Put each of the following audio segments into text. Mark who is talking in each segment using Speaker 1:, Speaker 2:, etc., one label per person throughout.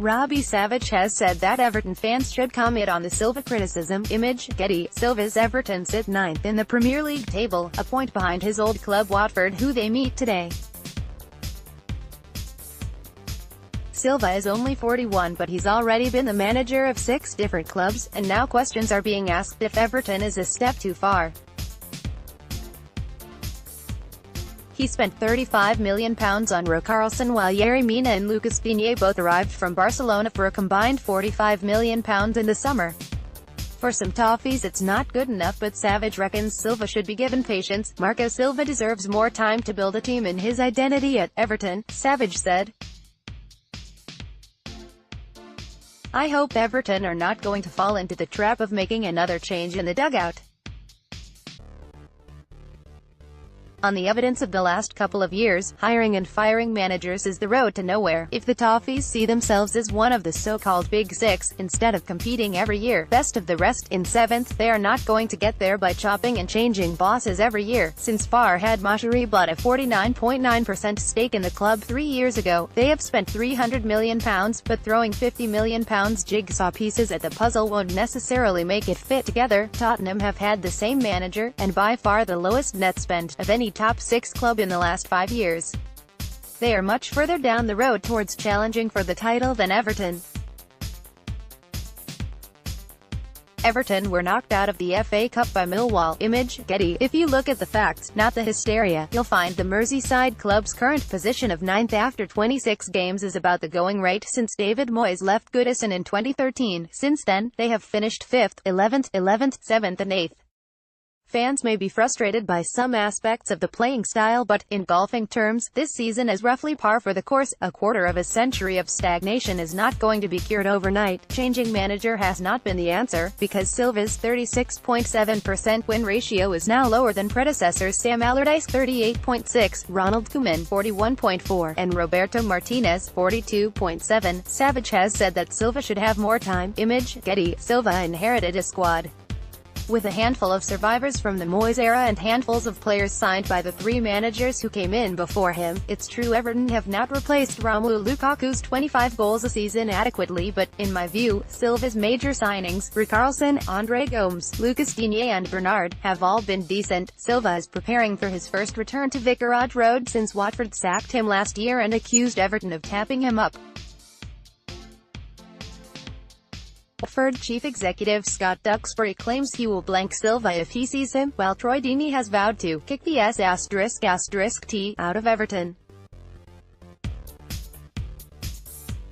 Speaker 1: Robbie Savage has said that Everton fans should comment on the Silva criticism. Image, Getty. Silva's Everton sit 9th in the Premier League table, a point behind his old club Watford, who they meet today. Silva is only 41, but he's already been the manager of 6 different clubs, and now questions are being asked if Everton is a step too far. He spent £35 million on Richarlison, while Yerry, Mina and Digne both arrived from Barcelona for a combined £45 million in the summer. For some Toffees it's not good enough, but Savage reckons Silva should be given patience. Marco Silva deserves more time to build a team in his identity at Everton, Savage said. I hope Everton are not going to fall into the trap of making another change in the dugout. On the evidence of the last couple of years, hiring and firing managers is the road to nowhere. If the Toffees see themselves as one of the so-called Big Six, instead of competing every year, best of the rest, in 7th, they are not going to get there by chopping and changing bosses every year. Since Farhad Moshiri bought a 49.9% stake in the club 3 years ago, they have spent £300 million, but throwing £50 million jigsaw pieces at the puzzle won't necessarily make it fit together. Tottenham have had the same manager, and by far the lowest net spend of any top 6 club in the last 5 years. They are much further down the road towards challenging for the title than Everton. Everton were knocked out of the FA Cup by Millwall. Image, Getty. If you look at the facts, not the hysteria, you'll find the Merseyside club's current position of 9th after 26 games is about the going rate since David Moyes left Goodison in 2013. Since then, they have finished 5th, 11th, 7th and 8th. Fans may be frustrated by some aspects of the playing style, but, in golfing terms, this season is roughly par for the course. A quarter of a century of stagnation is not going to be cured overnight. Changing manager has not been the answer, because Silva's 36.7% win ratio is now lower than predecessors Sam Allardyce 38.6, Ronald Koeman 41.4, and Roberto Martinez 42.7. Savage has said that Silva should have more time. Image, Getty. Silva inherited a squad with a handful of survivors from the Moyes era and handfuls of players signed by the 3 managers who came in before him. It's true Everton have not replaced Romelu Lukaku's 25 goals a season adequately, but, in my view, Silva's major signings, Richarlison, Andre Gomes, Lucas Digne and Bernard, have all been decent. Silva is preparing for his first return to Vicarage Road since Watford sacked him last year and accused Everton of tapping him up. Watford chief executive Scott Duxbury claims he will blank Silva if he sees him, while Troy Deeney has vowed to kick the ***T out of Everton.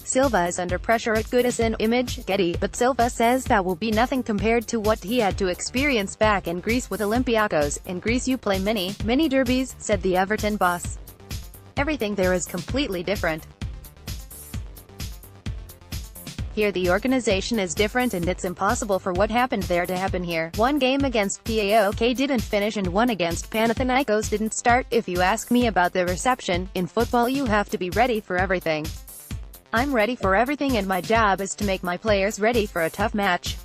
Speaker 1: Silva is under pressure at Goodison. Image, Getty. But Silva says that will be nothing compared to what he had to experience back in Greece with Olympiacos. In Greece you play many derbies, said the Everton boss. Everything there is completely different. Here the organization is different and it's impossible for what happened there to happen here. One game against PAOK didn't finish and one against Panathinaikos didn't start. If you ask me about the reception, in football you have to be ready for everything. I'm ready for everything and my job is to make my players ready for a tough match.